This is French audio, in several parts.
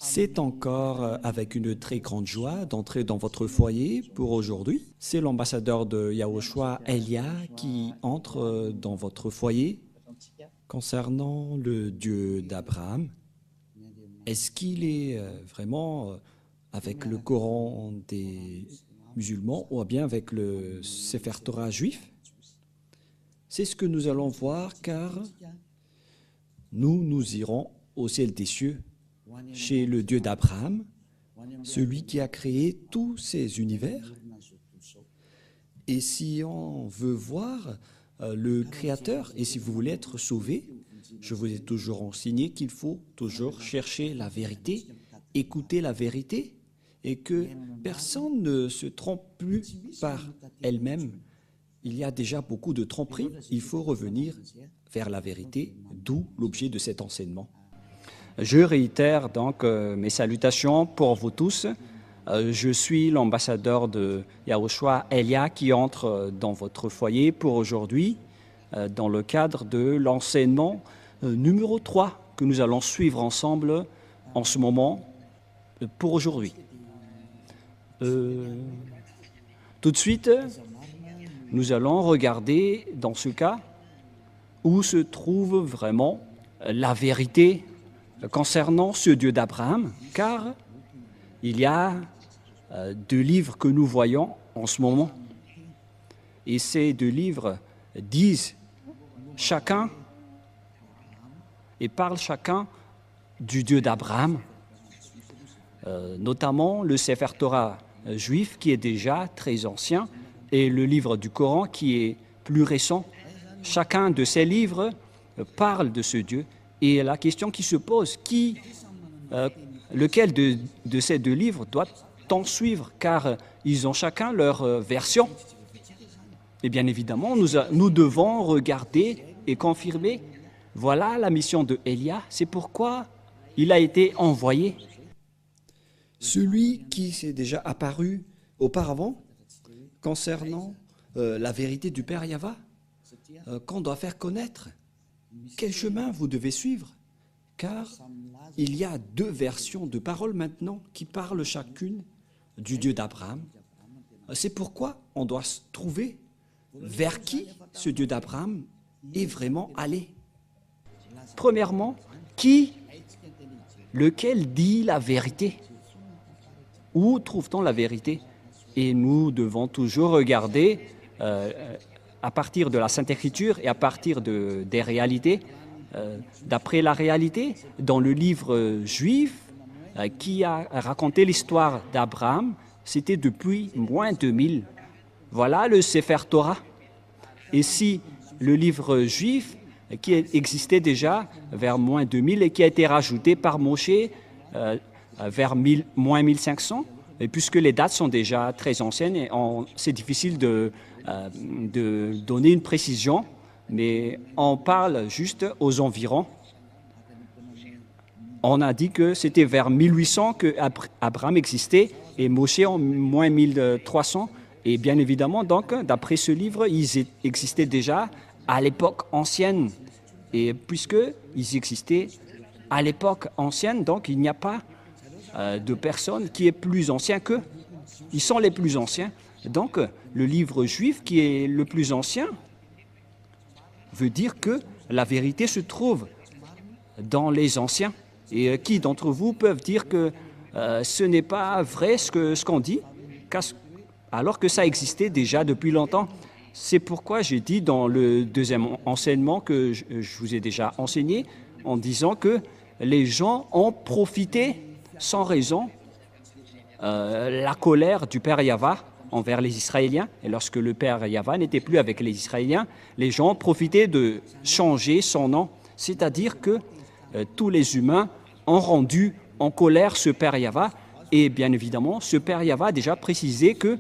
C'est encore avec une très grande joie d'entrer dans votre foyer pour aujourd'hui. C'est l'ambassadeur de Yahushua, Elia, qui entre dans votre foyer concernant le Dieu d'Abraham. Est-ce qu'il est vraiment avec le Coran des musulmans ou bien avec le Sefer Torah juif? C'est ce que nous allons voir car nous irons au ciel des cieux chez le Dieu d'Abraham, celui qui a créé tous ces univers. Et si on veut voir le Créateur, et si vous voulez être sauvé, je vous ai toujours enseigné qu'il faut toujours chercher la vérité, écouter la vérité, et que personne ne se trompe plus par elle-même. Il y a déjà beaucoup de tromperies, il faut revenir vers la vérité, d'où l'objet de cet enseignement. Je réitère donc mes salutations pour vous tous. Je suis l'ambassadeur de Yahushua, Elia, qui entre dans votre foyer pour aujourd'hui dans le cadre de l'enseignement numéro 3 que nous allons suivre ensemble en ce moment pour aujourd'hui. Tout de suite, nous allons regarder dans ce cas où se trouve vraiment la vérité concernant ce Dieu d'Abraham, car il y a deux livres que nous voyons en ce moment. Et ces deux livres disent chacun et parlent chacun du Dieu d'Abraham, notamment le Sefer Torah juif qui est déjà très ancien et le livre du Coran qui est plus récent. Chacun de ces livres parle de ce Dieu. Et la question qui se pose, lequel de ces deux livres doit-on suivre? Car ils ont chacun leur version. Et bien évidemment, nous devons regarder et confirmer. Voilà la mission de Elia, c'est pourquoi il a été envoyé. Celui qui s'est déjà apparu auparavant concernant la vérité du Père Yahva, qu'on doit faire connaître. Quel chemin vous devez suivre? Car il y a deux versions de paroles maintenant qui parlent chacune du Dieu d'Abraham. C'est pourquoi on doit se trouver vers qui ce Dieu d'Abraham est vraiment allé. Premièrement, lequel dit la vérité? Où trouve-t-on la vérité? Et nous devons toujours regarder à partir de la Sainte Écriture et à partir des réalités, d'après la réalité, dans le livre juif qui a raconté l'histoire d'Abraham, c'était depuis moins 2000. Voilà le Sefer Torah. Et si le livre juif qui existait déjà vers moins 2000 et qui a été rajouté par Moshe vers moins 1500, et puisque les dates sont déjà très anciennes, et c'est difficile de donner une précision, mais on parle juste aux environs. On a dit que c'était vers 1800 que Abraham existait et Moshe en moins 1300. Et bien évidemment, donc, d'après ce livre, ils existaient déjà à l'époque ancienne. Et puisqu'ils existaient à l'époque ancienne, donc il n'y a pas de personne qui est plus ancien qu'eux. Ils sont les plus anciens. Donc, le livre juif qui est le plus ancien veut dire que la vérité se trouve dans les anciens. Et qui d'entre vous peuvent dire que ce n'est pas vrai ce qu'on dit, alors que ça existait déjà depuis longtemps? C'est pourquoi j'ai dit dans le deuxième enseignement que je vous ai déjà enseigné, en disant que les gens ont profité sans raison la colère du Père Yahva envers les Israéliens. Et lorsque le Père Yahva n'était plus avec les Israéliens, les gens profitaient de changer son nom. C'est-à-dire que tous les humains ont rendu en colère ce Père Yahva. Et bien évidemment, ce Père Yahva a déjà précisé que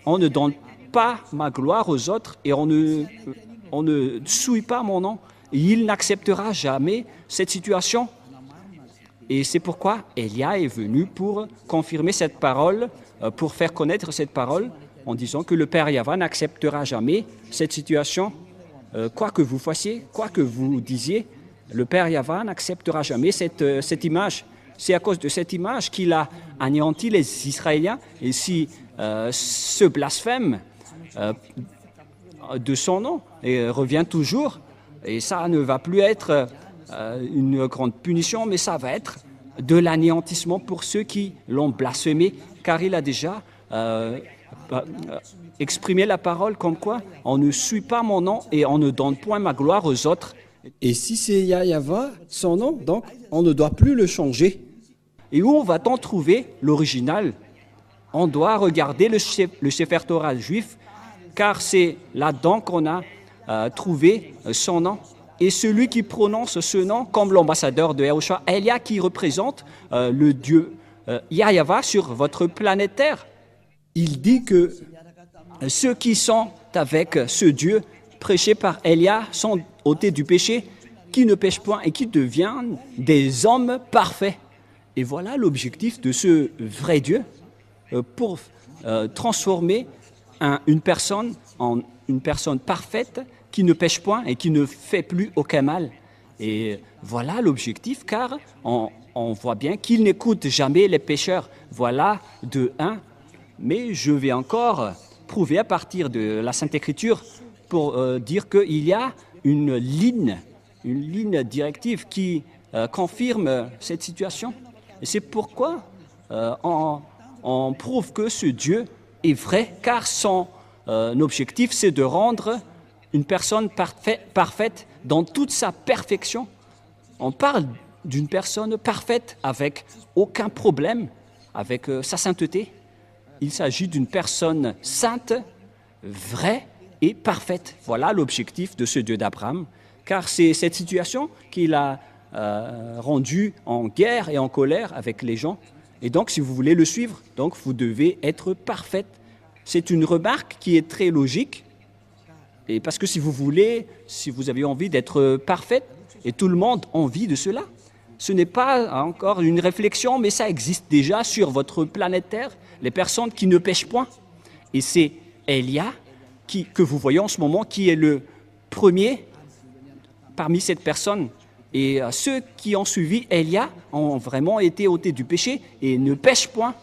on ne donne pas ma gloire aux autres et on ne souille pas mon nom. Il n'acceptera jamais cette situation. Et c'est pourquoi Elia est venu pour confirmer cette parole, pour faire connaître cette parole, en disant que le Père Yahva n'acceptera jamais cette situation. Quoi que vous fassiez, quoi que vous disiez, le Père Yahva n'acceptera jamais cette image. C'est à cause de cette image qu'il a anéanti les Israéliens. Et si ce blasphème de son nom et revient toujours, et ça ne va plus être une grande punition, mais ça va être de l'anéantissement pour ceux qui l'ont blasphémé, car il a déjà exprimé la parole comme quoi on ne suit pas mon nom et on ne donne point ma gloire aux autres. Et si c'est Yahva, son nom, donc on ne doit plus le changer. Et où va-t-on trouver l'original? On doit regarder le Sefer Torah juif, car c'est là-dedans qu'on a trouvé son nom. Et celui qui prononce ce nom comme l'ambassadeur de Yahushua, Elia, qui représente le Dieu Yahva sur votre planète Terre. Il dit que ceux qui sont avec ce Dieu prêché par Elia sont ôtés du péché, qui ne pêchent point et qui deviennent des hommes parfaits. Et voilà l'objectif de ce vrai Dieu pour transformer une personne en une personne parfaite qui ne pêche point et qui ne fait plus aucun mal. Et voilà l'objectif, car on voit bien qu'il n'écoute jamais les pécheurs. Voilà de un. Mais je vais encore prouver à partir de la Sainte Écriture pour dire qu'il y a une ligne directive qui confirme cette situation. Et c'est pourquoi on prouve que ce Dieu est vrai, car son objectif, c'est de rendre une personne parfaite dans toute sa perfection. On parle d'une personne parfaite avec aucun problème, avec sa sainteté. Il s'agit d'une personne sainte, vraie et parfaite. Voilà l'objectif de ce Dieu d'Abraham, car c'est cette situation qu'il a rendu en guerre et en colère avec les gens. Et donc, si vous voulez le suivre, donc vous devez être parfaite. C'est une remarque qui est très logique. Et parce que si vous avez envie d'être parfaite, et tout le monde a envie de cela, ce n'est pas encore une réflexion, mais ça existe déjà sur votre planète Terre, les personnes qui ne pêchent point. Et c'est Elia que vous voyez en ce moment qui est le premier parmi cette personne. Et ceux qui ont suivi Elia ont vraiment été ôtés du péché et ne pêchent point.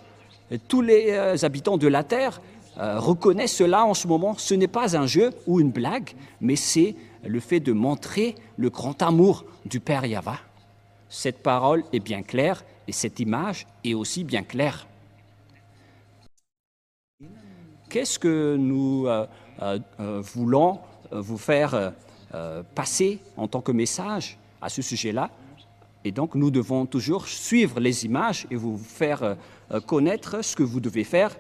Et tous les habitants de la terre reconnaissent cela en ce moment. Ce n'est pas un jeu ou une blague, mais c'est le fait de montrer le grand amour du Père Yahva. Cette parole est bien claire et cette image est aussi bien claire. Qu'est-ce que nous voulons vous faire passer en tant que message à ce sujet-là? Et donc, nous devons toujours suivre les images et vous faire connaître ce que vous devez faire.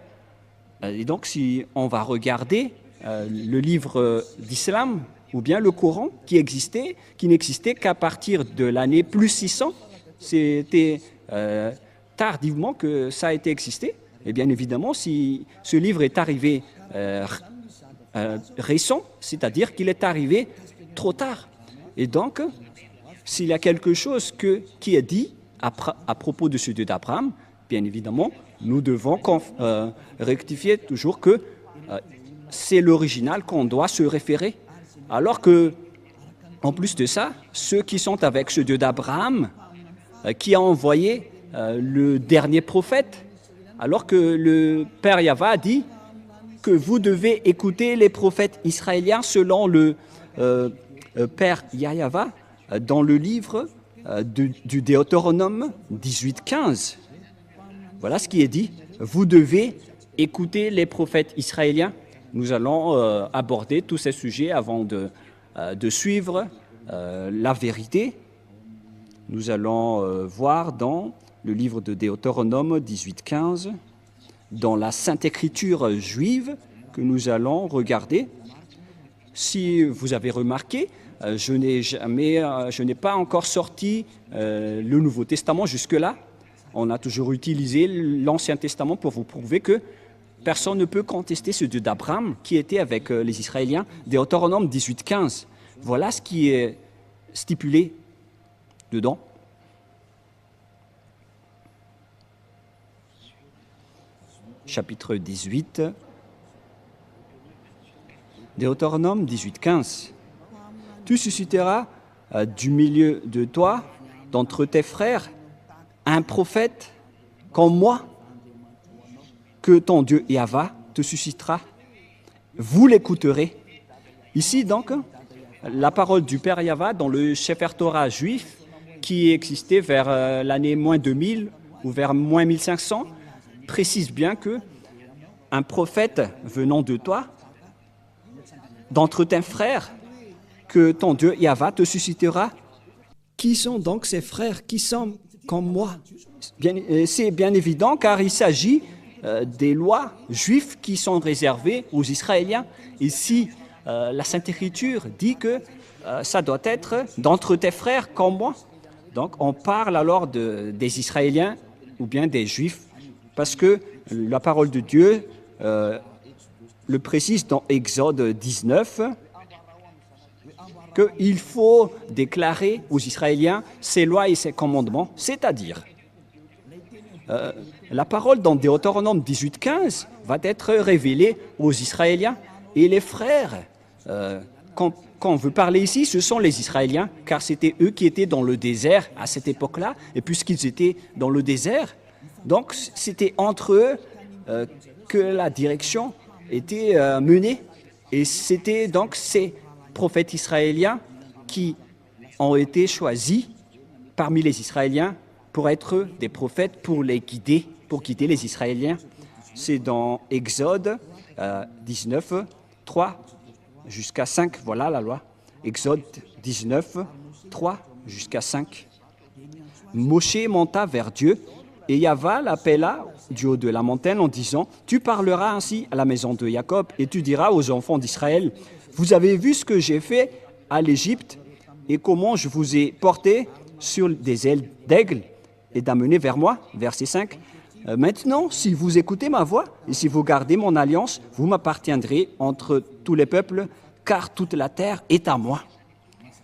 Et donc, si on va regarder le livre d'Islam ou bien le Coran qui n'existait qu'à partir de l'année plus 600, c'était tardivement que ça a été existé. Et bien évidemment, si ce livre est arrivé récent, c'est-à-dire qu'il est arrivé trop tard. Et donc, s'il y a quelque chose qui est dit à propos de ce Dieu d'Abraham, bien évidemment, nous devons rectifier toujours que c'est l'original qu'on doit se référer. Alors que, en plus de ça, ceux qui sont avec ce Dieu d'Abraham, qui a envoyé le dernier prophète, alors que le Père Yahva a dit que vous devez écouter les prophètes israéliens selon le Père Yahva dans le livre du Deutéronome 18-15. Voilà ce qui est dit. Vous devez écouter les prophètes israéliens. Nous allons aborder tous ces sujets avant de suivre la vérité. Nous allons voir dans le livre de Deutéronome 18-15, dans la Sainte Écriture juive que nous allons regarder. Si vous avez remarqué, je n'ai pas encore sorti le Nouveau Testament jusque-là. On a toujours utilisé l'Ancien Testament pour vous prouver que personne ne peut contester ce Dieu d'Abraham qui était avec les Israéliens. Deutéronome 18-15. Voilà ce qui est stipulé dedans. Chapitre 18, Deutéronome 18-15. Tu susciteras du milieu de toi, d'entre tes frères, un prophète comme moi que ton Dieu Yahva te suscitera. Vous l'écouterez. Ici donc, la parole du Père Yahva dans le Sefer Torah juif qui existait vers l'année moins 2000 ou vers moins 1500 précise bien que un prophète venant de toi, d'entre tes frères, que ton Dieu Yahva te suscitera. Qui sont donc ces frères qui sont comme moi? C'est bien évident car il s'agit des lois juives qui sont réservées aux Israéliens. Ici, la Sainte Écriture dit que ça doit être d'entre tes frères comme moi. Donc on parle alors des Israéliens ou bien des Juifs parce que la parole de Dieu le précise dans Exode 19 qu'il faut déclarer aux Israéliens ses lois et ses commandements, c'est-à-dire la parole dans Deutéronome 18:15 va être révélée aux Israéliens et les frères. Quand on veut parler ici, ce sont les Israéliens, car c'était eux qui étaient dans le désert à cette époque-là, et puisqu'ils étaient dans le désert, donc c'était entre eux que la direction était menée, et c'était donc ces prophètes israéliens qui ont été choisis parmi les Israéliens pour être des prophètes, pour guider les Israéliens. C'est dans Exode 19, 3 jusqu'à 5, voilà la loi. Exode 19, 3 jusqu'à 5. Moshe monta vers Dieu et Yahva l'appela du haut de la montagne en disant « Tu parleras ainsi à la maison de Jacob et tu diras aux enfants d'Israël, vous avez vu ce que j'ai fait à l'Égypte et comment je vous ai porté sur des ailes d'aigle et d'amener vers moi. » Verset 5. Maintenant, si vous écoutez ma voix et si vous gardez mon alliance, vous m'appartiendrez entre tous les peuples, car toute la terre est à moi.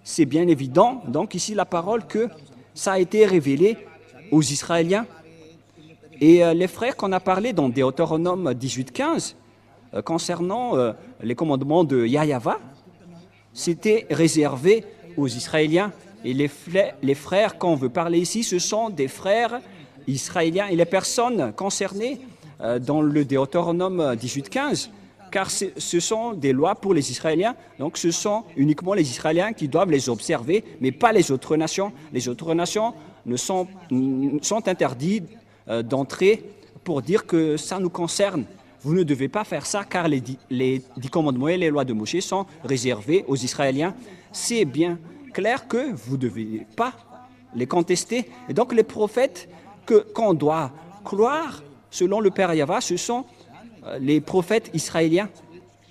C'est bien évident, donc ici la parole que ça a été révélé aux Israéliens. Et les frères qu'on a parlé dans Deutéronome 18:15, concernant les commandements de Yahva, c'était réservé aux Israéliens. Et les frères qu'on veut parler ici, ce sont des frères israéliens et les personnes concernées dans le Deutéronome 18:15, car ce sont des lois pour les Israéliens, donc ce sont uniquement les Israéliens qui doivent les observer, mais pas les autres nations. Les autres nations sont interdits d'entrer pour dire que ça nous concerne. Vous ne devez pas faire ça car les 10 commandements et les lois de Moïse sont réservés aux Israéliens. C'est bien clair que vous ne devez pas les contester. Et donc les prophètes qu'on doit croire, selon le Père Yahva, ce sont les prophètes israéliens.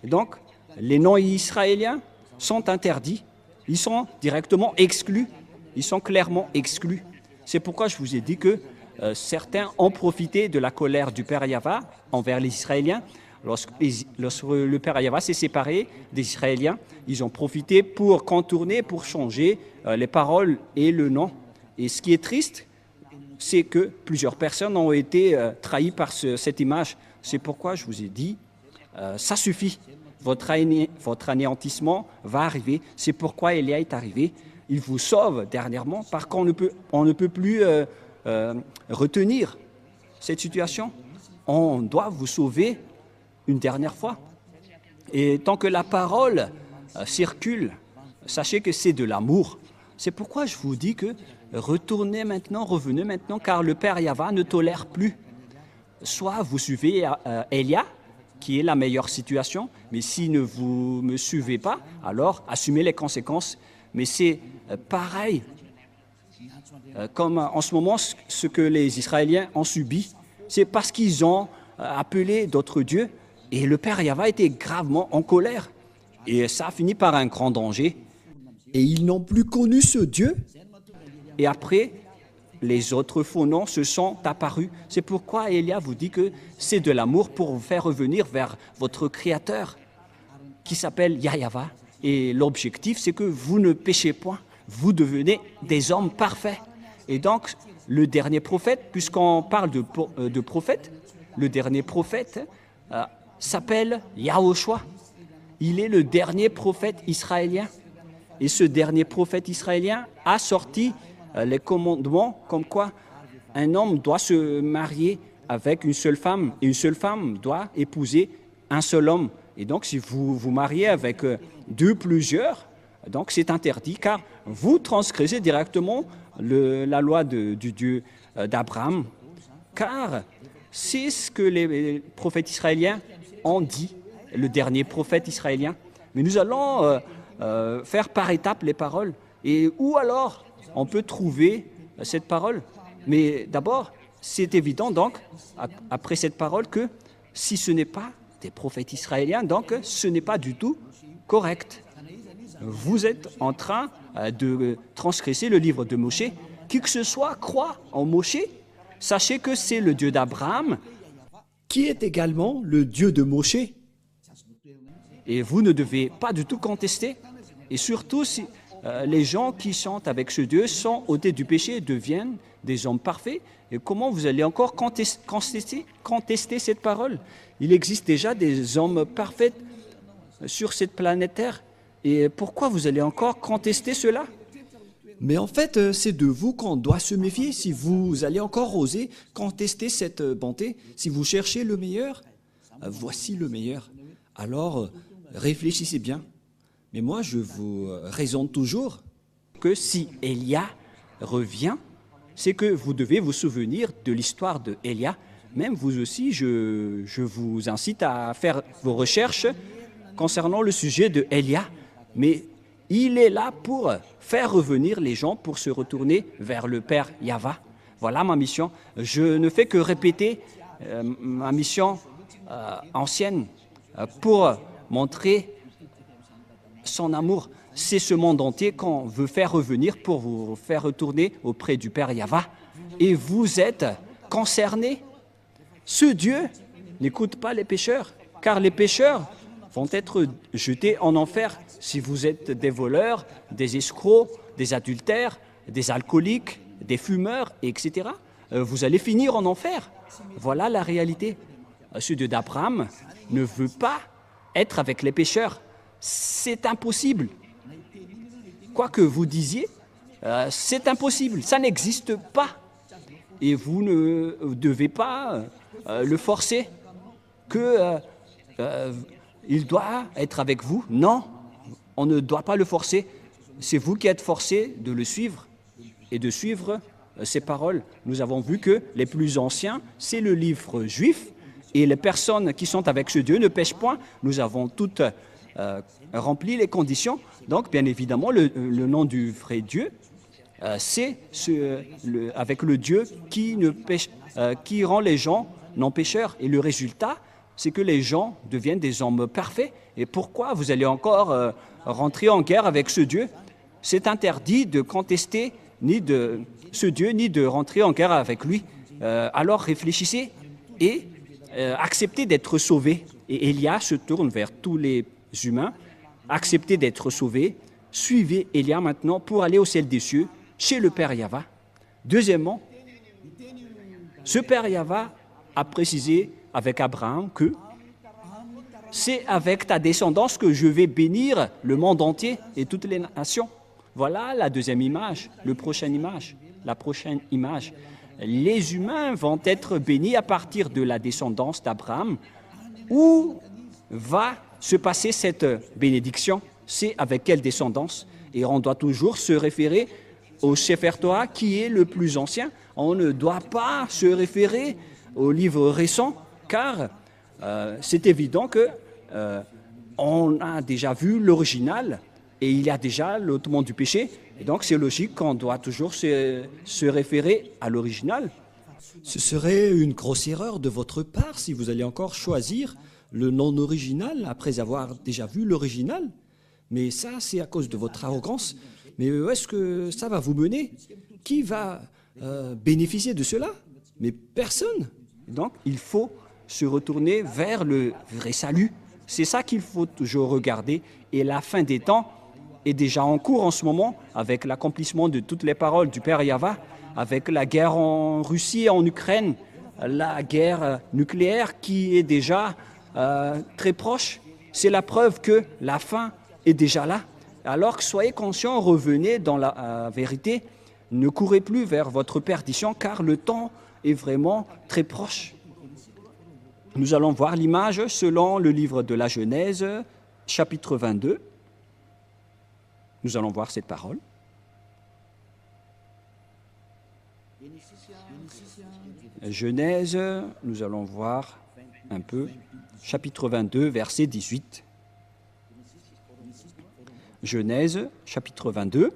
Et donc, les non-israéliens sont interdits. Ils sont directement exclus. Ils sont clairement exclus. C'est pourquoi je vous ai dit que certains ont profité de la colère du Père Yahva envers les Israéliens. Lorsque le Père Yahva s'est séparé des Israéliens, ils ont profité pour contourner, pour changer les paroles et le nom. Et ce qui est triste, c'est que plusieurs personnes ont été trahies par cette image. C'est pourquoi je vous ai dit, ça suffit. Votre anéantissement va arriver. C'est pourquoi Élia est arrivé. Il vous sauve dernièrement parce qu'on ne peut plus retenir cette situation. On doit vous sauver une dernière fois. Et tant que la parole circule, sachez que c'est de l'amour. C'est pourquoi je vous dis que revenez maintenant, car le Père Yahva ne tolère plus. Soit vous suivez Élia, qui est la meilleure situation, mais si vous ne me suivez pas, alors assumez les conséquences. Mais c'est pareil, comme en ce moment, ce que les Israéliens ont subi, c'est parce qu'ils ont appelé d'autres dieux, et le Père Yahva était gravement en colère. Et ça a fini par un grand danger. Et ils n'ont plus connu ce Dieu. Et après, les autres faux noms se sont apparus. C'est pourquoi Élia vous dit que c'est de l'amour pour vous faire revenir vers votre Créateur, qui s'appelle Yahva. Et l'objectif, c'est que vous ne péchez point. Vous devenez des hommes parfaits. Et donc, le dernier prophète, puisqu'on parle de prophète, le dernier prophète s'appelle Yahushua. Il est le dernier prophète israélien. Et ce dernier prophète israélien a sorti les commandements comme quoi un homme doit se marier avec une seule femme et une seule femme doit épouser un seul homme. Et donc, si vous vous mariez avec deux, plusieurs, donc c'est interdit car vous transgressez directement la loi du Dieu d'Abraham. Car c'est ce que les prophètes israéliens ont dit, le dernier prophète israélien. Mais nous allons faire par étapes les paroles. Et où alors on peut trouver cette parole? Mais d'abord, c'est évident donc, après cette parole, que si ce n'est pas des prophètes israéliens, donc ce n'est pas du tout correct. Vous êtes en train de transgresser le livre de Moshe. Qui que ce soit croit en Moshe, sachez que c'est le Dieu d'Abraham, qui est également le Dieu de Moshe. et vous ne devez pas du tout contester. Et surtout, si les gens qui chantent avec ce Dieu sont ôtés du péché et deviennent des hommes parfaits, et comment vous allez encore contester cette parole? Il existe déjà des hommes parfaits sur cette planète Terre. Et pourquoi vous allez encore contester cela? Mais en fait, c'est de vous qu'on doit se méfier. Si vous allez encore oser contester cette bonté, si vous cherchez le meilleur, voici le meilleur. Alors, réfléchissez bien. Mais moi, je vous raisonne toujours Que si Élia revient, c'est que vous devez vous souvenir de l'histoire de Élia. Même vous aussi, je vous incite à faire vos recherches concernant le sujet de Élia. Mais il est là pour faire revenir les gens, pour se retourner vers le Père Yahva. Voilà ma mission. Je ne fais que répéter ma mission ancienne pour montrer son amour. C'est ce monde entier qu'on veut faire revenir pour vous faire retourner auprès du Père Yahva. Et vous êtes concernés. Ce Dieu n'écoute pas les pécheurs, car les pécheurs vont être jetés en enfer. Si vous êtes des voleurs, des escrocs, des adultères, des alcooliques, des fumeurs, etc., vous allez finir en enfer. Voilà la réalité. Ce Dieu d'Abraham ne veut pas être avec les pécheurs. C'est impossible. Quoi que vous disiez, c'est impossible. Ça n'existe pas. Et vous ne devez pas le forcer il doit être avec vous. Non, on ne doit pas le forcer. C'est vous qui êtes forcés de le suivre et de suivre ses paroles. Nous avons vu que les plus anciens, c'est le livre juif, et les personnes qui sont avec ce Dieu ne pêchent point. Nous avons toutes rempli les conditions. Donc, bien évidemment, le nom du vrai Dieu, c'est avec le Dieu qui rend les gens non pécheurs. Et le résultat, c'est que les gens deviennent des hommes parfaits. Et pourquoi vous allez encore rentrer en guerre avec ce Dieu? C'est interdit de contester ni de ce Dieu, ni de rentrer en guerre avec lui. Alors réfléchissez et acceptez d'être sauvés. Et Élia se tourne vers tous les humains. Acceptez d'être sauvés. Suivez Élia maintenant pour aller au ciel des cieux, chez le Père Yahva. Deuxièmement, ce Père Yahva a précisé avec Abraham que c'est avec ta descendance que je vais bénir le monde entier et toutes les nations. Voilà la deuxième image, la prochaine image. Les humains vont être bénis à partir de la descendance d'Abraham. Où va se passer cette bénédiction? C'est avec quelle descendance? Et on doit toujours se référer au Sefer Torah qui est le plus ancien. On ne doit pas se référer au livre récent, car c'est évident que on a déjà vu l'original et il y a déjà l'ôtement du péché. Et donc c'est logique qu'on doit toujours se référer à l'original. Ce serait une grosse erreur de votre part si vous allez encore choisir le non original après avoir déjà vu l'original. Mais ça, c'est à cause de votre arrogance. Mais où est-ce que ça va vous mener? Qui va bénéficier de cela? Mais personne. Donc il faut se retourner vers le vrai salut. C'est ça qu'il faut toujours regarder. Et la fin des temps est déjà en cours en ce moment avec l'accomplissement de toutes les paroles du Père Yahva, avec la guerre en Russie et en Ukraine, la guerre nucléaire qui est déjà très proche. C'est la preuve que la fin est déjà là. Alors que soyez conscients, revenez dans la vérité. ne courez plus vers votre perdition, car le temps est vraiment très proche. Nous allons voir l'image selon le livre de la Genèse, chapitre 22. Nous allons voir cette parole. Genèse, nous allons voir un peu, chapitre 22, verset 18. Genèse, chapitre 22,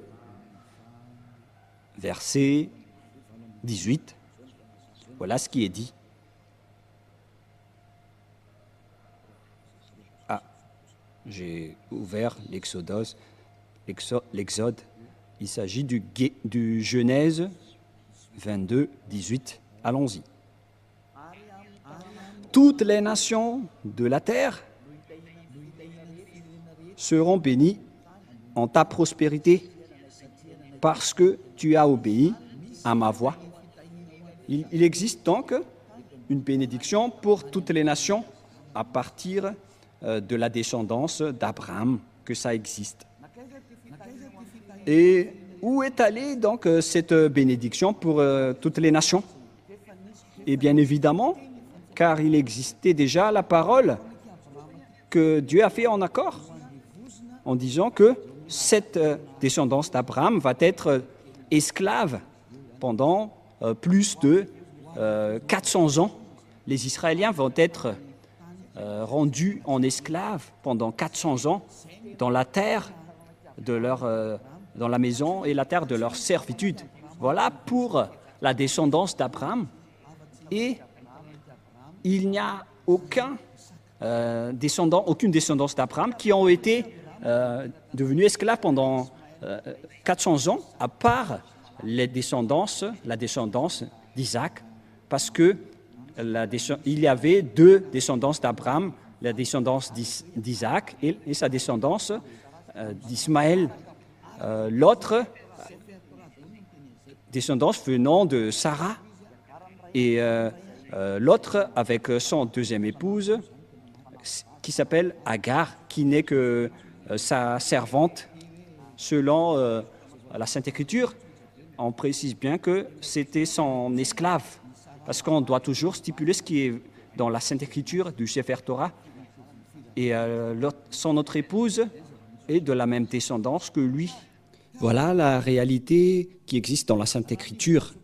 verset 18. Voilà ce qui est dit. Ah, j'ai ouvert l'Exode. Il s'agit du Genèse 22, 18. Allons-y. Toutes les nations de la terre seront bénies en ta prospérité parce que tu as obéi à ma voix. Il existe donc une bénédiction pour toutes les nations à partir de la descendance d'Abraham, que ça existe. Et où est allée donc cette bénédiction pour toutes les nations? Et bien évidemment, car il existait déjà la parole que Dieu a fait en accord, en disant que cette descendance d'Abraham va être esclave pendant plus de 400 ans. Les Israéliens vont être rendus en esclaves pendant 400 ans dans la terre de dans la maison et la terre de leur servitude. Voilà pour la descendance d'Abraham. Et il n'y a aucune descendance d'Abraham qui ont été devenus esclaves pendant 400 ans, à part la descendance d'Isaac, parce que il y avait deux descendances d'Abraham, la descendance d'Isaac et sa descendance d'Ismaël. L'autre descendance venant de Sarah et l'autre avec son deuxième épouse qui s'appelle Agar, qui n'est que sa servante. Selon la Sainte Écriture, on précise bien que c'était son esclave, parce qu'on doit toujours stipuler ce qui est dans la Sainte Écriture du Sefer Torah. Et son autre épouse est de la même descendance que lui. Voilà la réalité qui existe dans la Sainte Écriture.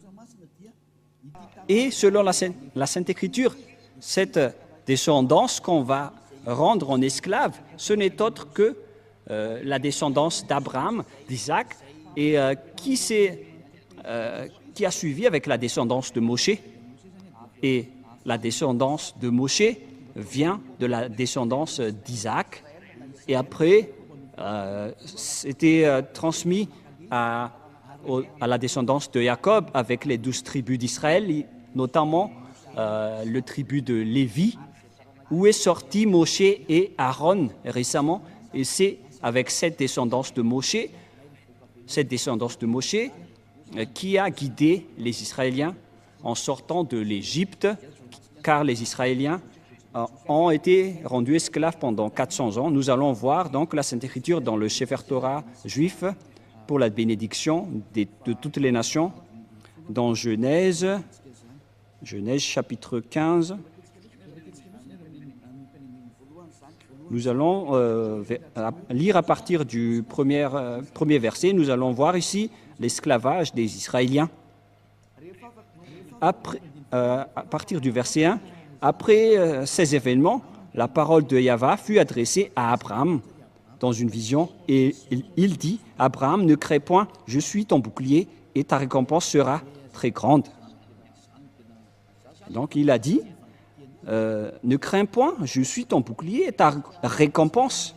Et selon la Sainte Écriture, cette descendance qu'on va rendre en esclave, ce n'est autre que la descendance d'Abraham, d'Isaac, et qui a suivi avec la descendance de Moshe. Et la descendance de Moshe vient de la descendance d'Isaac. Et après, c'était transmis à la descendance de Jacob avec les 12 tribus d'Israël, notamment le tribu de Lévi, où est sorti Moshe et Aaron récemment. Et c'est avec cette descendance de Moshe qui a guidé les Israéliens en sortant de l'Égypte, car les Israéliens ont été rendus esclaves pendant 400 ans. Nous allons voir donc la Sainte Écriture dans le Sefer Torah juif pour la bénédiction de toutes les nations, dans Genèse chapitre 15. Nous allons lire à partir du premier verset. Nous allons voir ici l'esclavage des Israéliens. Après, à partir du verset 1, après ces événements, la parole de Yahva fut adressée à Abraham dans une vision, et il dit, « Abraham, ne crains point, je suis ton bouclier, et ta récompense sera très grande. » Donc il a dit, ne crains point, je suis ton bouclier et ta récompense.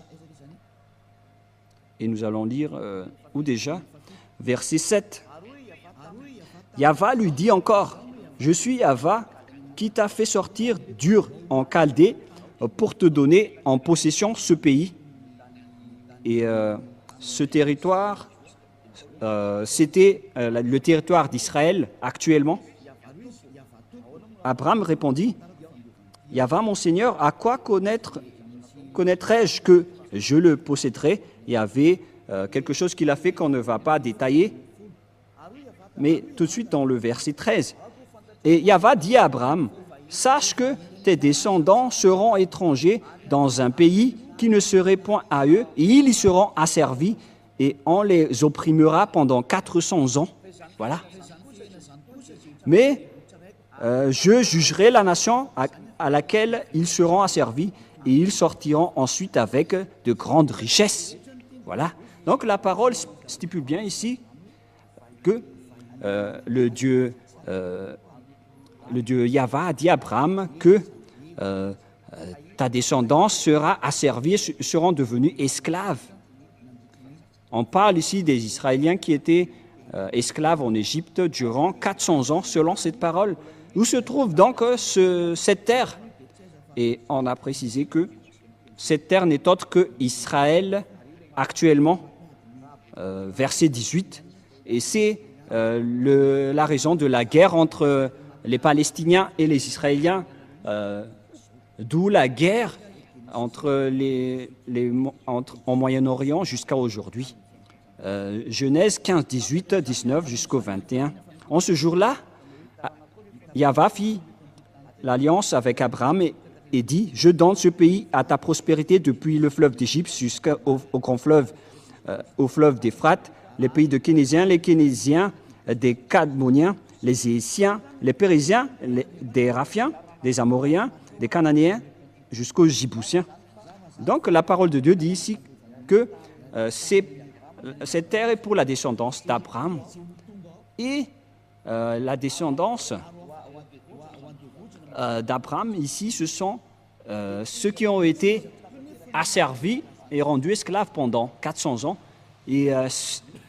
Et nous allons lire, où déjà? Verset 7. Yahva lui dit encore, je suis Yahva qui t'a fait sortir d'Ur en Chaldée pour te donner en possession ce pays. Et ce territoire, c'était le territoire d'Israël actuellement. Abraham répondit, Yahva, mon Seigneur, à quoi connaîtrais-je que je le posséderai? Il y avait quelque chose qu'il a fait qu'on ne va pas détailler. mais tout de suite dans le verset 13. Et Yahva dit à Abraham, « Sache que tes descendants seront étrangers dans un pays qui ne serait point à eux, et ils y seront asservis, et on les opprimera pendant 400 ans. » Voilà. Mais je jugerai la nation à laquelle ils seront asservis, et ils sortiront ensuite avec de grandes richesses. Voilà. Donc la parole stipule bien ici que le Dieu Yahva a dit à Abraham que ta descendance sera asservie, seront devenus esclaves. On parle ici des Israéliens qui étaient esclaves en Égypte durant 400 ans, selon cette parole. Où se trouve donc cette terre? Et on a précisé que cette terre n'est autre que Israël actuellement, verset 18. Et c'est la raison de la guerre entre les Palestiniens et les Israéliens, d'où la guerre en Moyen-Orient jusqu'à aujourd'hui. Genèse 15, 18, 19 jusqu'au 21. En ce jour-là, Yahva fit l'alliance avec Abraham et dit, « Je donne ce pays à ta prospérité depuis le fleuve d'Égypte jusqu'au grand fleuve, au fleuve d'Éphrate, les pays de Kénésiens, les Kénésiens, des Cadmoniens, les Hésiens, les Périsiens, des Raphiens, des Amoriens, des Cananéens, jusqu'aux Jibousiens. » Donc la parole de Dieu dit ici que cette terre est pour la descendance d'Abraham. Et la descendance d'Abraham, ici, ce sont ceux qui ont été asservis et rendus esclaves pendant 400 ans. Et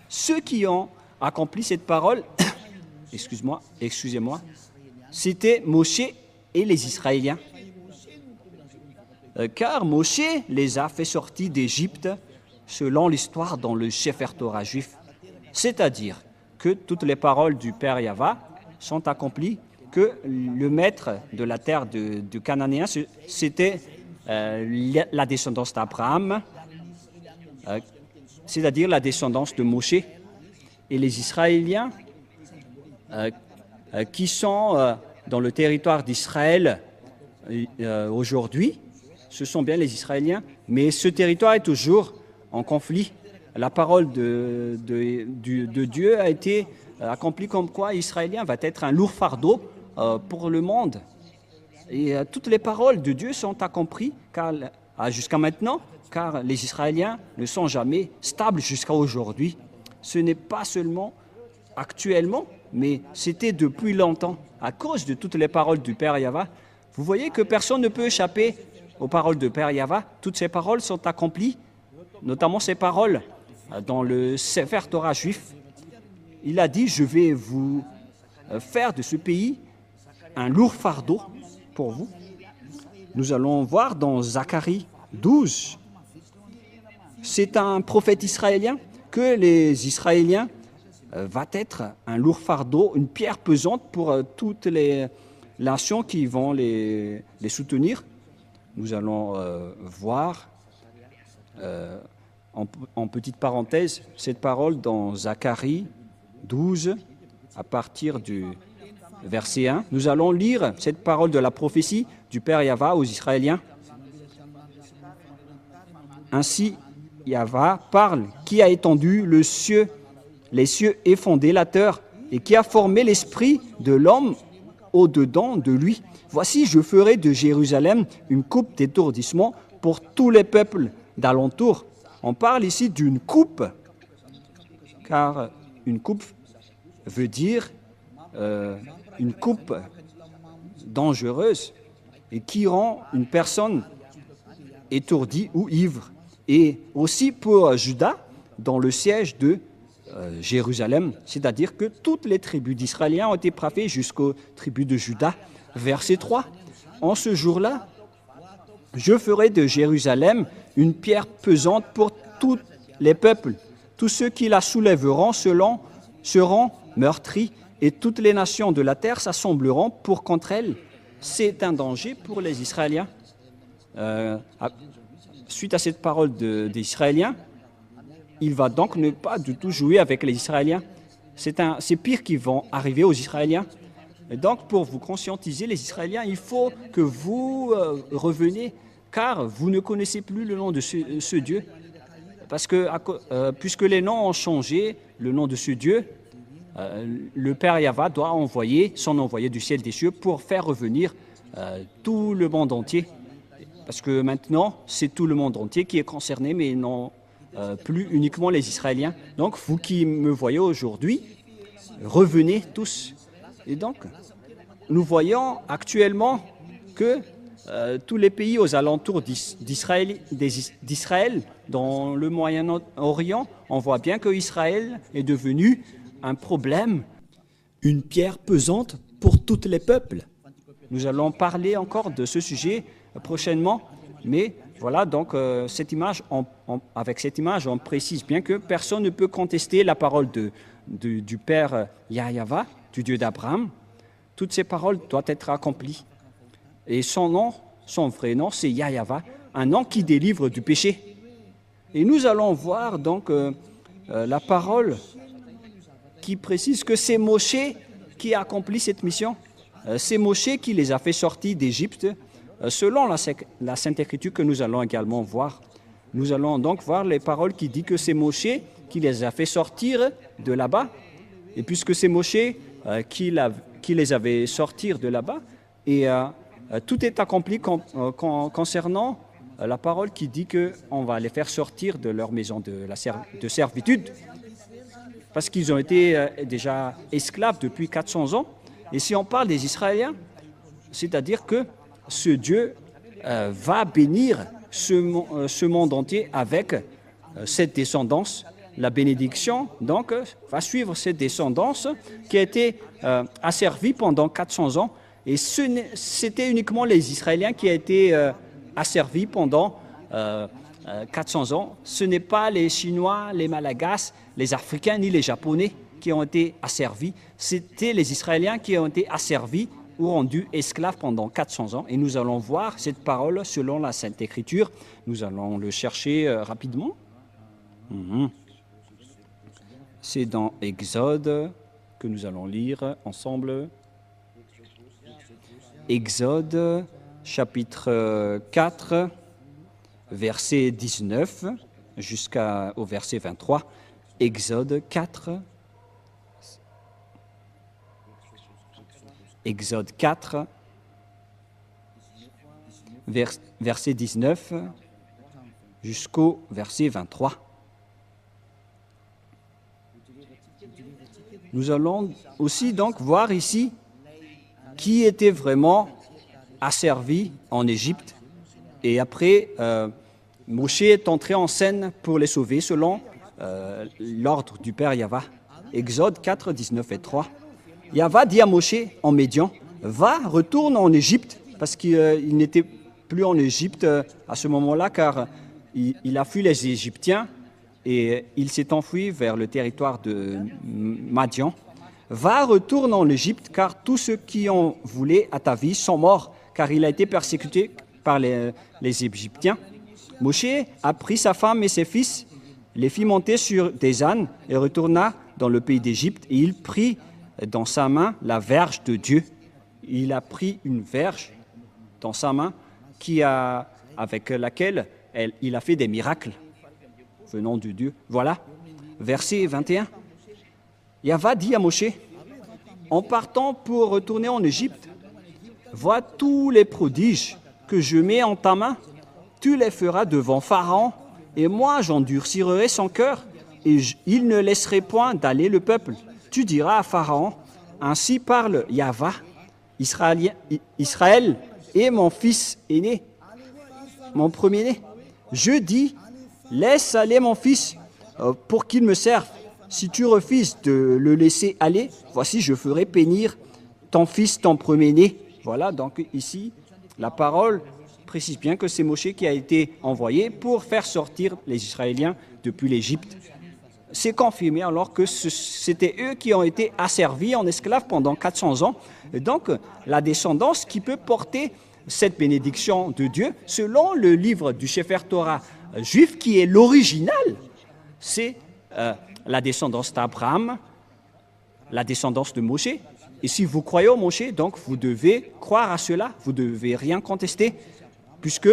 ceux qui ont accompli cette parole, excusez-moi, c'était Moshe et les Israéliens. Car Moshe les a fait sortir d'Égypte selon l'histoire dans le Sefer Torah juif. C'est-à-dire que toutes les paroles du Père Yahva sont accomplies, que le maître de la terre du Cananéen, c'était la descendance d'Abraham, c'est-à-dire la descendance de Moshe. Et les Israéliens qui sont dans le territoire d'Israël aujourd'hui, ce sont bien les Israéliens, mais ce territoire est toujours en conflit. La parole de Dieu a été accomplie comme quoi Israélien va être un lourd fardeau pour le monde. Et toutes les paroles de Dieu sont accomplies jusqu'à maintenant, car les Israéliens ne sont jamais stables jusqu'à aujourd'hui. Ce n'est pas seulement actuellement, mais c'était depuis longtemps, à cause de toutes les paroles du Père Yahva. Vous voyez que personne ne peut échapper aux paroles du Père Yahva. Toutes ces paroles sont accomplies, notamment ces paroles dans le Sefer Torah juif. Il a dit, je vais vous faire de ce pays un lourd fardeau pour vous. Nous allons voir dans Zacharie 12. C'est un prophète israélien que les Israéliens va être un lourd fardeau, une pierre pesante pour toutes les nations qui vont les soutenir. Nous allons voir, en petite parenthèse, cette parole dans Zacharie 12, à partir du verset 1. Nous allons lire cette parole de la prophétie du Père Yahva aux Israéliens. Ainsi, Yahva parle, qui a étendu les cieux et fondé la terre, et qui a formé l'esprit de l'homme au-dedans de lui. Voici, je ferai de Jérusalem une coupe d'étourdissement pour tous les peuples d'alentour. On parle ici d'une coupe, car une coupe veut dire une coupe dangereuse et qui rend une personne étourdie ou ivre. Et aussi pour Juda, dans le siège de Jérusalem, c'est-à-dire que toutes les tribus d'Israéliens ont été frappées jusqu'aux tribus de Juda. Verset 3, en ce jour-là, je ferai de Jérusalem une pierre pesante pour tous les peuples. Tous ceux qui la soulèveront seront meurtris, et toutes les nations de la terre s'assembleront pour contre elle. C'est un danger pour les Israéliens. Suite à cette parole des Israéliens, il va donc ne pas du tout jouer avec les Israéliens. c'est pire qui vont arriver aux Israéliens. Et donc, pour vous conscientiser, les Israéliens, il faut que vous reveniez, car vous ne connaissez plus le nom de ce Dieu. Parce que, puisque les noms ont changé, le nom de ce Dieu, le Père Yahva doit envoyer son envoyé du ciel des cieux pour faire revenir tout le monde entier. Parce que maintenant, c'est tout le monde entier qui est concerné, mais non plus uniquement les Israéliens. Donc, vous qui me voyez aujourd'hui, revenez tous. Et donc, nous voyons actuellement que tous les pays aux alentours d'Israël, dans le Moyen-Orient, on voit bien que Israël est devenu un problème. Une pierre pesante pour tous les peuples. Nous allons parler encore de ce sujet prochainement, mais voilà, donc avec cette image, on précise bien que personne ne peut contester la parole du Père Yahva, du Dieu d'Abraham. Toutes ces paroles doivent être accomplies. Et son vrai nom, c'est Yahva, un nom qui délivre du péché. Et nous allons voir donc la parole qui précise que c'est Moshe qui a accompli cette mission. C'est Moshe qui les a fait sortir d'Égypte, selon la Sainte Écriture que nous allons également voir. Nous allons donc voir les paroles qui disent que c'est Moshe qui les a fait sortir de là-bas. Et puisque c'est Moshe qui les avait sortir de là-bas, et tout est accompli concernant la parole qui dit qu'on va les faire sortir de leur maison de servitude, parce qu'ils ont été déjà esclaves depuis 400 ans. Et si on parle des Israéliens, c'est-à-dire que ce Dieu va bénir ce monde entier avec cette descendance. La bénédiction, donc, va suivre cette descendance qui a été asservie pendant 400 ans. Et c'était uniquement les Israéliens qui ont été asservis pendant 400 ans. Ce n'est pas les Chinois, les Malagasy, les Africains ni les Japonais qui ont été asservis. C'était les Israéliens qui ont été asservis ou rendus esclaves pendant 400 ans. Et nous allons voir cette parole selon la Sainte Écriture. Nous allons le chercher rapidement. C'est dans Exode que nous allons lire ensemble. Exode, chapitre 4, verset 19 jusqu'au verset 23. Exode 4. Exode 4, verset 19 jusqu'au verset 23. Nous allons aussi donc voir ici qui était vraiment asservi en Égypte. Et après, Moshe est entré en scène pour les sauver selon l'ordre du Père Yahva. Exode 4, 19 et 3. Yahva dit à Moshe en Médian, « Va, retourne en Égypte » parce qu'il n'était plus en Égypte à ce moment-là, car il a fui les Égyptiens et il s'est enfui vers le territoire de Madian. « Va, retourne en Égypte, car tous ceux qui ont voulu à ta vie sont morts, car il a été persécuté par les Égyptiens. » Moshe a pris sa femme et ses fils, les fit monter sur des ânes et retourna dans le pays d'Égypte, et il prit dans sa main la verge de Dieu. Il a pris une verge dans sa main avec laquelle il a fait des miracles venant de Dieu. Voilà, verset 21. Yahva dit à Moshe, en partant pour retourner en Égypte, vois tous les prodiges que je mets en ta main, tu les feras devant Pharaon, et moi j'endurcirai son cœur, et il ne laisserait point d'aller le peuple. Tu diras à Pharaon, ainsi parle Yahva, Israël est mon fils aîné, mon premier-né. Je dis, laisse aller mon fils pour qu'il me serve. Si tu refuses de le laisser aller, voici je ferai périr ton fils, ton premier-né. Voilà, donc ici, la parole précise bien que c'est Moshe qui a été envoyé pour faire sortir les Israéliens depuis l'Égypte. C'est confirmé alors que c'était eux qui ont été asservis en esclaves pendant 400 ans. Et donc, la descendance qui peut porter cette bénédiction de Dieu, selon le livre du Sefer Torah juif, qui est l'original, c'est la descendance d'Abraham, la descendance de Moshe. Et si vous croyez au Moshe, donc vous devez croire à cela, vous ne devez rien contester, puisque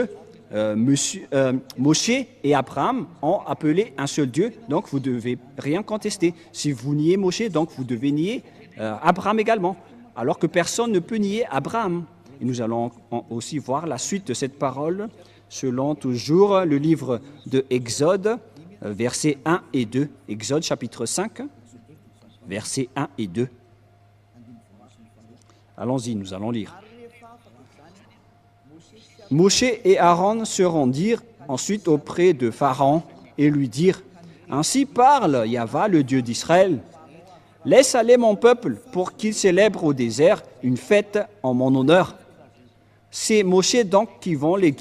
Moshe et Abraham ont appelé un seul Dieu, donc vous ne devez rien contester. Si vous niez Moshe, donc vous devez nier Abraham également, alors que personne ne peut nier Abraham. Et nous allons aussi voir la suite de cette parole selon toujours le livre de Exode, versets 1 et 2. Exode chapitre 5, versets 1 et 2. Allons-y, nous allons lire. Moshe et Aaron se rendirent ensuite auprès de Pharaon et lui dirent « Ainsi parle Yahva, le Dieu d'Israël. Laisse aller mon peuple pour qu'il célèbre au désert une fête en mon honneur. » C'est Moshe donc qui vont les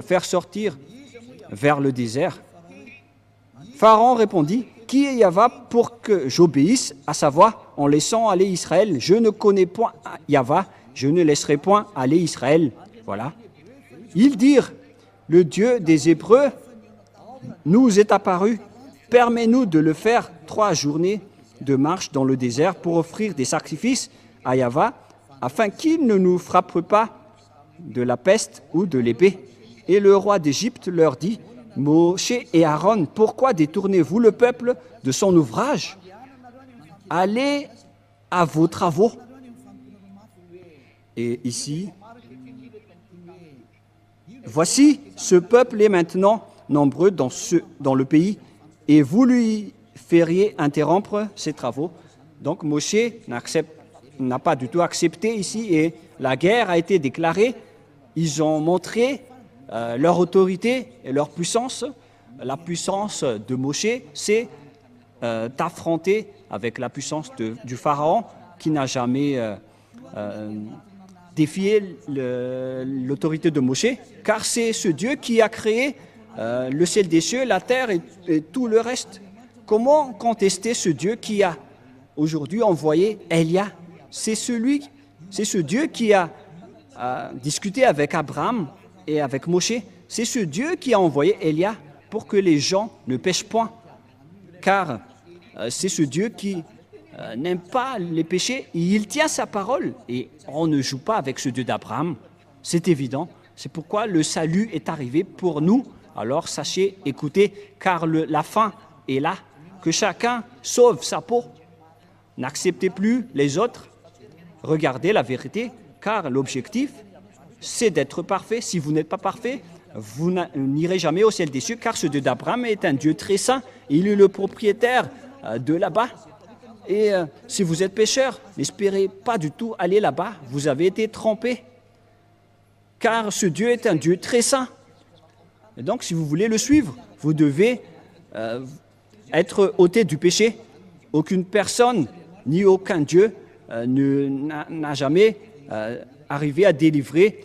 faire sortir vers le désert. Pharaon répondit « Qui est Yahva pour que j'obéisse à sa voix en laissant aller Israël? Je ne connais point Yahva, je ne laisserai point aller Israël. » Voilà. Ils dirent « Le Dieu des Hébreux nous est apparu. Permets-nous de le faire 3 journées de marche dans le désert pour offrir des sacrifices à Yahva, afin qu'il ne nous frappe pas de la peste ou de l'épée. » Et le roi d'Égypte leur dit « Moshe et Aaron, pourquoi détournez-vous le peuple de son ouvrage? Allez à vos travaux. » Et ici, voici, ce peuple est maintenant nombreux dans le pays, et vous lui feriez interrompre ses travaux. Donc Moshe n'a pas du tout accepté ici, et la guerre a été déclarée. Ils ont montré leur autorité et leur puissance. La puissance de Moshe, c'est d'affronter avec la puissance du Pharaon qui n'a jamais défié l'autorité de Moshe, car c'est ce Dieu qui a créé le ciel des cieux, la terre et tout le reste. Comment contester ce Dieu qui a aujourd'hui envoyé Élia? C'est ce Dieu qui a discuté avec Abraham et avec Moshe. C'est ce Dieu qui a envoyé Élia pour que les gens ne pêchent point, car c'est ce Dieu qui n'aime pas les péchés, et il tient sa parole, et on ne joue pas avec ce Dieu d'Abraham, c'est évident. C'est pourquoi le salut est arrivé pour nous. Alors sachez, écoutez, car la fin est là, que chacun sauve sa peau. N'acceptez plus les autres, regardez la vérité, car l'objectif, c'est d'être parfait. Si vous n'êtes pas parfait, vous n'irez jamais au ciel des cieux, car ce Dieu d'Abraham est un Dieu très saint. Il est le propriétaire de là-bas. Et si vous êtes pécheur, n'espérez pas du tout aller là-bas. Vous avez été trompé, car ce Dieu est un Dieu très saint. Et donc, si vous voulez le suivre, vous devez être ôté du péché. Aucune personne, ni aucun Dieu n'a jamais arrivé à délivrer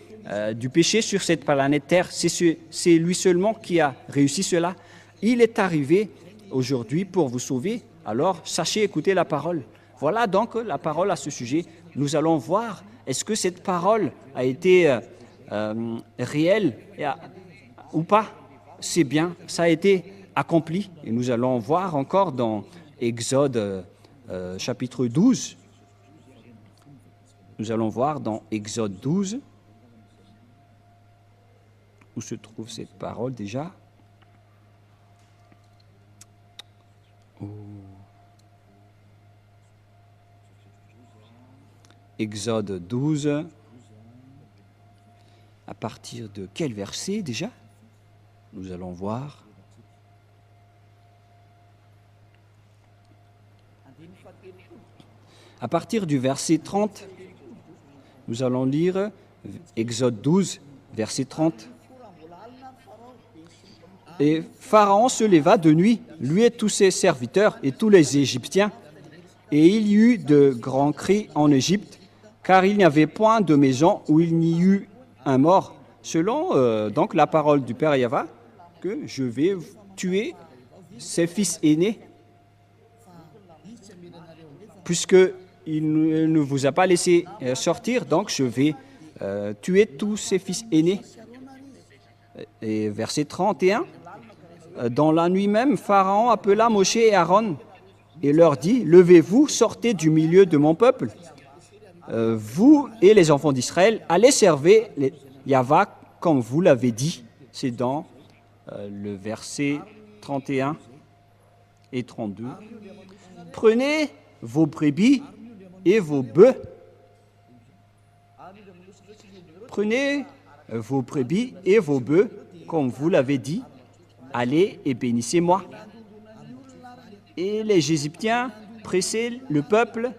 du péché sur cette planète Terre. C'est lui seulement qui a réussi cela. Il est arrivé aujourd'hui pour vous sauver. Alors, sachez écouter la parole. Voilà donc la parole à ce sujet. Nous allons voir, est-ce que cette parole a été réelle ou pas? C'est bien, ça a été accompli. Et nous allons voir encore dans Exode chapitre 12. Nous allons voir dans Exode 12, où se trouve cette parole déjà. Exode 12, à partir de quel verset déjà? Nous allons voir. À partir du verset 30, nous allons lire Exode 12, verset 30. Et Pharaon se leva de nuit, lui et tous ses serviteurs et tous les Égyptiens, et il y eut de grands cris en Égypte, car il n'y avait point de maison où il n'y eut un mort, selon donc la parole du Père Yahva, que je vais tuer ses fils aînés, puisqu'il ne vous a pas laissé sortir, donc je vais tuer tous ses fils aînés. Et verset 31, dans la nuit même, Pharaon appela Moshe et Aaron et leur dit, « Levez-vous, sortez du milieu de mon peuple. Vous et les enfants d'Israël, allez servir Yahvé comme vous l'avez dit. » C'est dans le verset 31 et 32. « Prenez vos brebis et vos bœufs. Prenez vos brebis et vos bœufs, comme vous l'avez dit. Allez et bénissez-moi. » Et les Égyptiens pressaient le peuple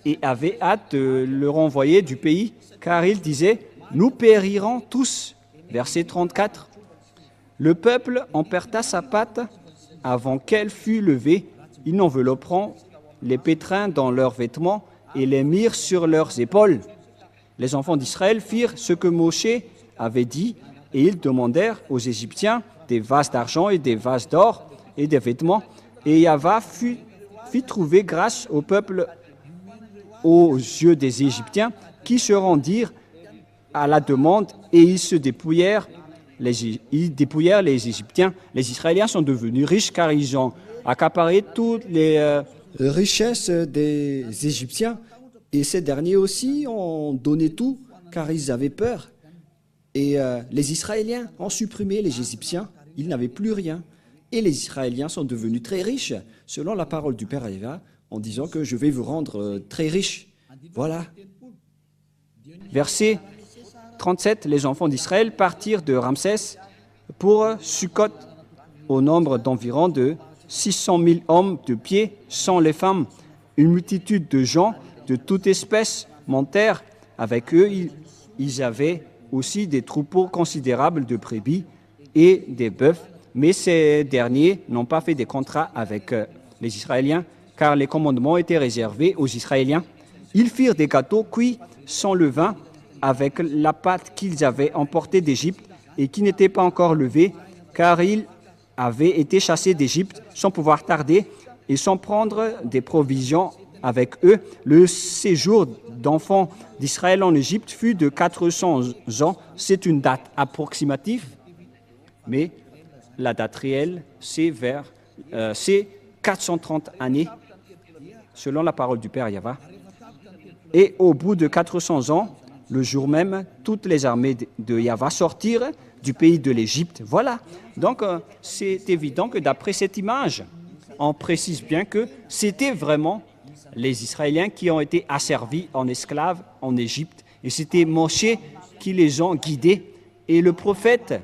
et avaient hâte de le renvoyer du pays, car ils disaient, « Nous périrons tous. » Verset 34. Le peuple emporta sa pâte avant qu'elle fût levée. Ils envelopperont les pétrins dans leurs vêtements et les mirent sur leurs épaules. Les enfants d'Israël firent ce que Moshé avait dit, et ils demandèrent aux Égyptiens des vases d'argent et des vases d'or et des vêtements. Et Yahvé fit trouver grâce au peuple aux yeux des Égyptiens, qui se rendirent à la demande, et ils se dépouillèrent. Ils dépouillèrent les Égyptiens. Les Israéliens sont devenus riches car ils ont accaparé toutes les richesses des Égyptiens. Et ces derniers aussi ont donné tout car ils avaient peur. Et les Israéliens ont supprimé les Égyptiens. Ils n'avaient plus rien. Et les Israéliens sont devenus très riches, selon la parole du Père Yahvé, en disant que je vais vous rendre très riches. Voilà. Verset 37, les enfants d'Israël partirent de Ramsès pour Sukkot, au nombre d'environ de 600 000 hommes de pied, sans les femmes. Une multitude de gens de toute espèce montèrent avec eux. Ils avaient aussi des troupeaux considérables de brebis et des bœufs, mais ces derniers n'ont pas fait des contrats avec les Israéliens, car les commandements étaient réservés aux Israéliens. Ils firent des gâteaux cuits sans levain, avec la pâte qu'ils avaient emportée d'Égypte et qui n'était pas encore levée, car ils avaient été chassés d'Égypte sans pouvoir tarder et sans prendre des provisions avec eux. Le séjour d'enfants d'Israël en Égypte fut de 400 ans. C'est une date approximative, mais la date réelle, c'est 430 années, selon la parole du Père Yahvé. Et au bout de 400 ans, le jour même, toutes les armées de Yahvé sortirent du pays de l'Égypte. Voilà. Donc, c'est évident que d'après cette image, on précise bien que c'était vraiment les Israéliens qui ont été asservis en esclaves en Égypte. Et c'était Moshé qui les ont guidés. Et le prophète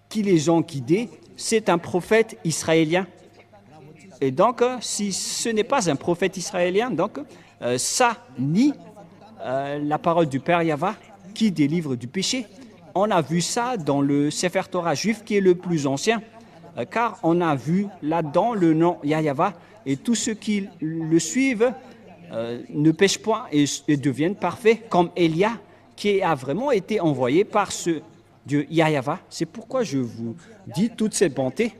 qui les ont guidés, c'est un prophète israélien. Et donc, si ce n'est pas un prophète israélien, donc ça nie la parole du Père Yahvé qui délivre du péché. On a vu ça dans le Sefer Torah juif qui est le plus ancien, car on a vu là-dedans le nom Yahvé et tous ceux qui le suivent ne pêchent point et deviennent parfaits, comme Élia qui a vraiment été envoyé par ce Dieu Yahvé. C'est pourquoi je vous dis toutes ces bontés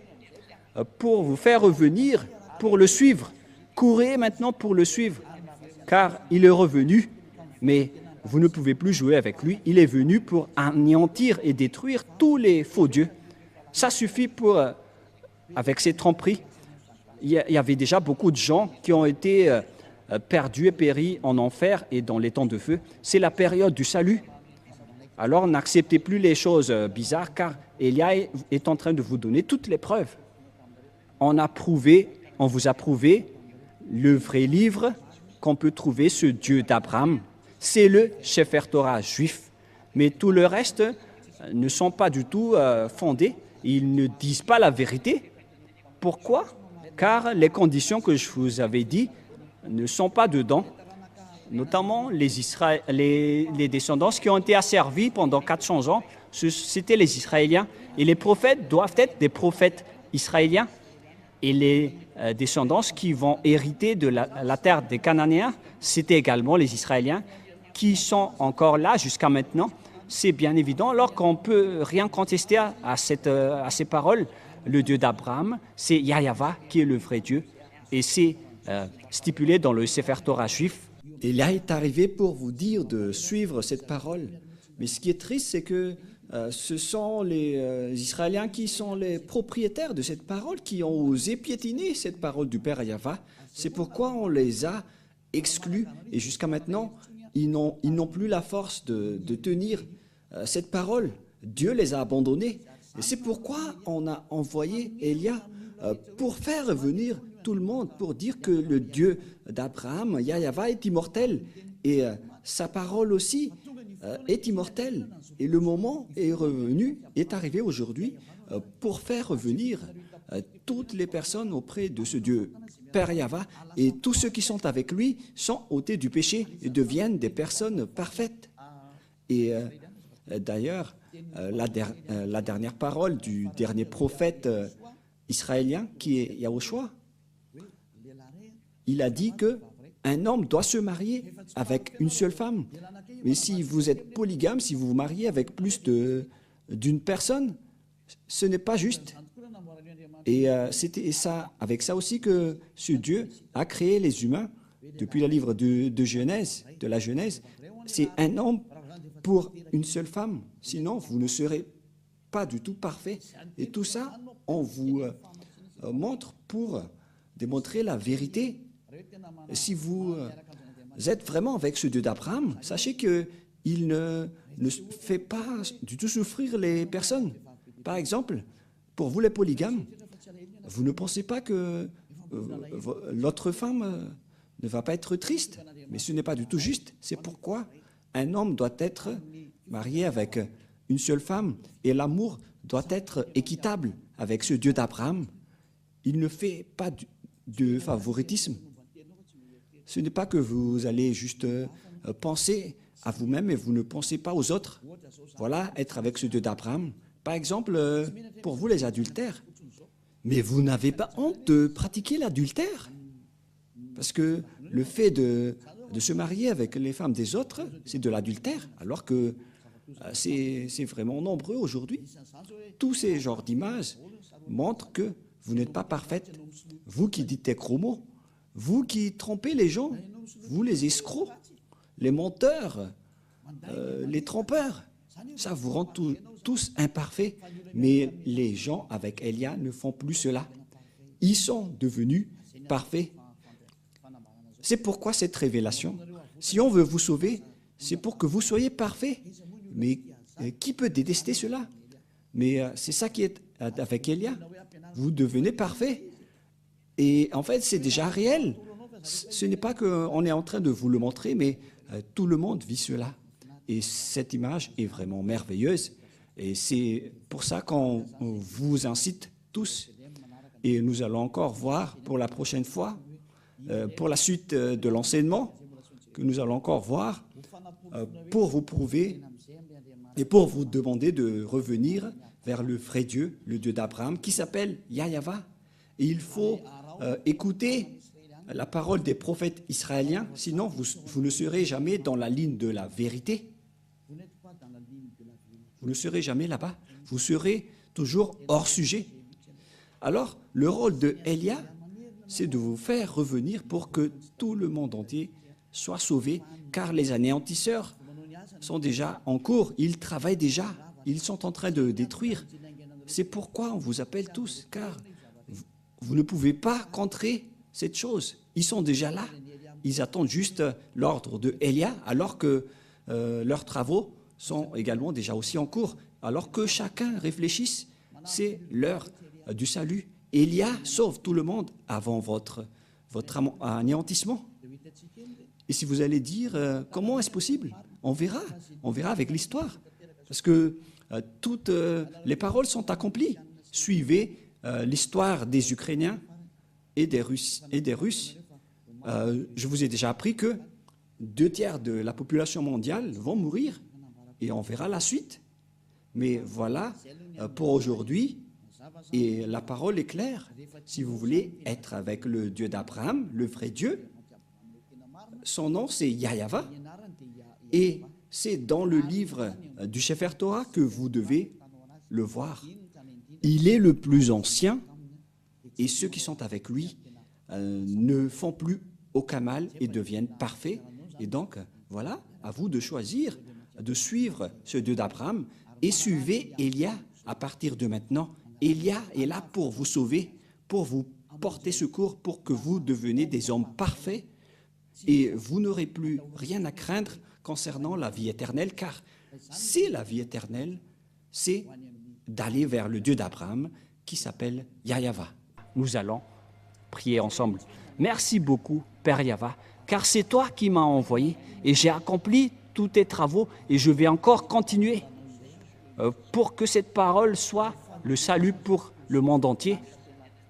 pour vous faire revenir, pour le suivre. Courez maintenant pour le suivre, car il est revenu, mais vous ne pouvez plus jouer avec lui. Il est venu pour anéantir et détruire tous les faux dieux. Ça suffit pour, avec ces tromperies. Il y avait déjà beaucoup de gens qui ont été perdus et péris en enfer et dans les temps de feu. C'est la période du salut. Alors n'acceptez plus les choses bizarres, car Élia est en train de vous donner toutes les preuves. On vous a prouvé le vrai livre qu'on peut trouver, ce Dieu d'Abraham. C'est le Sefer Torah juif. Mais tout le reste ne sont pas du tout fondés. Ils ne disent pas la vérité. Pourquoi? Car les conditions que je vous avais dit ne sont pas dedans. Notamment les descendants qui ont été asservis pendant 400 ans, c'était les Israéliens. Et les prophètes doivent être des prophètes israéliens. Et les descendants qui vont hériter de la terre des Cananéens, c'était également les Israéliens qui sont encore là jusqu'à maintenant. C'est bien évident, alors qu'on ne peut rien contester à ces paroles. Le Dieu d'Abraham, c'est Yahvé qui est le vrai Dieu. Et c'est stipulé dans le Sefer Torah juif. Élia est arrivé pour vous dire de suivre cette parole. Mais ce qui est triste, c'est que ce sont les Israéliens qui sont les propriétaires de cette parole, qui ont osé piétiner cette parole du Père Yahva. C'est pourquoi on les a exclus et jusqu'à maintenant, ils n'ont plus la force de tenir cette parole. Dieu les a abandonnés. Et c'est pourquoi on a envoyé Élia pour faire revenir tout le monde, pour dire que le Dieu d'Abraham, Yahva, est immortel. Et sa parole aussi est immortelle. Et le moment est revenu, est arrivé aujourd'hui pour faire revenir toutes les personnes auprès de ce Dieu, Père Yahva, et tous ceux qui sont avec lui sont ôtés du péché et deviennent des personnes parfaites. Et d'ailleurs, la dernière parole du dernier prophète israélien, qui est Yahushua, il a dit que un homme doit se marier avec une seule femme. Mais si vous êtes polygame, si vous vous mariez avec plus d'une personne, ce n'est pas juste. Et c'était ça, avec ça aussi que ce Dieu a créé les humains depuis le livre de Genèse, de la Genèse. C'est un homme pour une seule femme. Sinon, vous ne serez pas du tout parfait. Et tout ça, on vous montre pour démontrer la vérité. Si vous êtes vraiment avec ce Dieu d'Abraham, sachez qu'il ne fait pas du tout souffrir les personnes. Par exemple, pour vous les polygames, vous ne pensez pas que l'autre femme ne va pas être triste, mais ce n'est pas du tout juste. C'est pourquoi un homme doit être marié avec une seule femme et l'amour doit être équitable avec ce Dieu d'Abraham. Il ne fait pas de favoritisme. Ce n'est pas que vous allez juste penser à vous-même et vous ne pensez pas aux autres. Voilà, être avec ce Dieu d'Abraham. Par exemple, pour vous les adultères, mais vous n'avez pas honte de pratiquer l'adultère. Parce que le fait de se marier avec les femmes des autres, c'est de l'adultère, alors que c'est vraiment nombreux aujourd'hui. Tous ces genres d'images montrent que vous n'êtes pas parfaite. Vous qui dites des gros mots, vous qui trompez les gens, vous les escrocs, les menteurs, les trompeurs, ça vous rend tous imparfaits. Mais les gens avec Élia ne font plus cela. Ils sont devenus parfaits. C'est pourquoi cette révélation, si on veut vous sauver, c'est pour que vous soyez parfaits. Mais qui peut détester cela? Mais c'est ça qui est avec Élia. Vous devenez parfait. Et en fait, c'est déjà réel. Ce n'est pas qu'on est en train de vous le montrer, mais tout le monde vit cela. Et cette image est vraiment merveilleuse. Et c'est pour ça qu'on vous incite tous. Et nous allons encore voir pour la prochaine fois, pour la suite de l'enseignement, que nous allons encore voir, pour vous prouver et pour vous demander de revenir vers le vrai Dieu, le Dieu d'Abraham, qui s'appelle Yahva. Et il faut écouter la parole des prophètes israéliens, sinon vous ne serez jamais dans la ligne de la vérité. Vous ne serez jamais là-bas. Vous serez toujours hors sujet. Alors, le rôle de Élia, c'est de vous faire revenir pour que tout le monde entier soit sauvé, car les anéantisseurs sont déjà en cours. Ils travaillent déjà. Ils sont en train de détruire. C'est pourquoi on vous appelle tous, car vous ne pouvez pas contrer cette chose. Ils sont déjà là. Ils attendent juste l'ordre de Élia, alors que leurs travaux sont également déjà aussi en cours. Alors que chacun réfléchisse, c'est l'heure du salut. Élia sauve tout le monde avant votre anéantissement. Et si vous allez dire, comment est-ce possible? On verra avec l'histoire. Parce que toutes les paroles sont accomplies. Suivez l'histoire des Ukrainiens et des Russes. Je vous ai déjà appris que 2/3 de la population mondiale vont mourir et on verra la suite. Mais voilà, pour aujourd'hui, et la parole est claire. Si vous voulez être avec le Dieu d'Abraham, le vrai Dieu, son nom c'est Yahva. Et c'est dans le livre du Sefer Torah que vous devez le voir. Il est le plus ancien et ceux qui sont avec lui ne font plus aucun mal et deviennent parfaits. Et donc, voilà, à vous de choisir, de suivre ce Dieu d'Abraham, et suivez Élia à partir de maintenant. Élia est là pour vous sauver, pour vous porter secours, pour que vous deveniez des hommes parfaits et vous n'aurez plus rien à craindre concernant la vie éternelle, car c'est la vie éternelle, c'est d'aller vers le Dieu d'Abraham qui s'appelle Yahweh. Nous allons prier ensemble. Merci beaucoup, Père Yahweh, car c'est toi qui m'as envoyé et j'ai accompli tous tes travaux et je vais encore continuer pour que cette parole soit le salut pour le monde entier,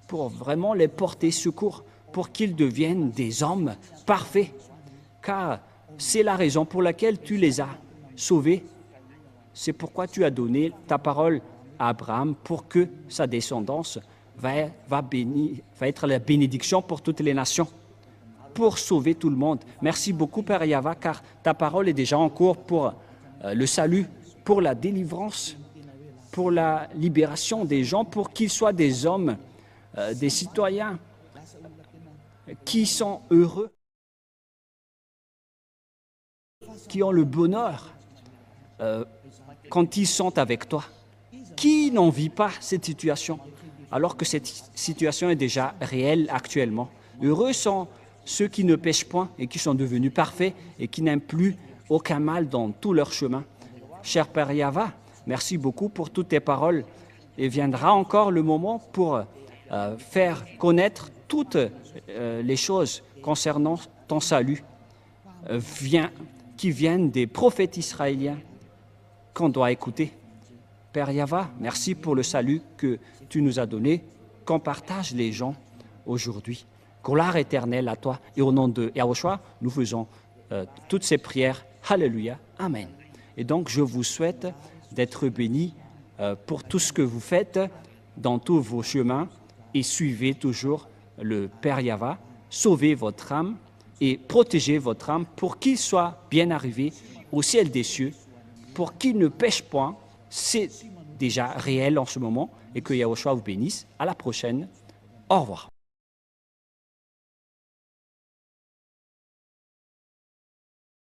pour vraiment les porter secours, pour qu'ils deviennent des hommes parfaits, car c'est la raison pour laquelle tu les as sauvés. C'est pourquoi tu as donné ta parole à Abraham pour que sa descendance va être la bénédiction pour toutes les nations, pour sauver tout le monde. Merci beaucoup, Père Yahweh, car ta parole est déjà en cours pour le salut, pour la délivrance, pour la libération des gens, pour qu'ils soient des hommes, des citoyens qui sont heureux, qui ont le bonheur quand ils sont avec toi. Qui n'en vit pas cette situation, alors que cette situation est déjà réelle actuellement? Heureux sont ceux qui ne pêchent point et qui sont devenus parfaits et qui n'aiment plus aucun mal dans tout leur chemin. Cher Père Yahweh, merci beaucoup pour toutes tes paroles. Et viendra encore le moment pour faire connaître toutes les choses concernant ton salut qui viennent des prophètes israéliens qu'on doit écouter. Père Yahweh, merci pour le salut que tu nous as donné, qu'on partage les gens aujourd'hui. Gloire éternelle à toi. Et au nom de Yahushua, nous faisons toutes ces prières. Alléluia. Amen. Et donc, je vous souhaite d'être bénis pour tout ce que vous faites dans tous vos chemins et suivez toujours le Père Yahweh. Sauvez votre âme et protégez votre âme pour qu'il soit bien arrivé au ciel des cieux, pour qu'il ne pêche point. C'est déjà réel en ce moment et que Yahushua vous bénisse. À la prochaine. Au revoir.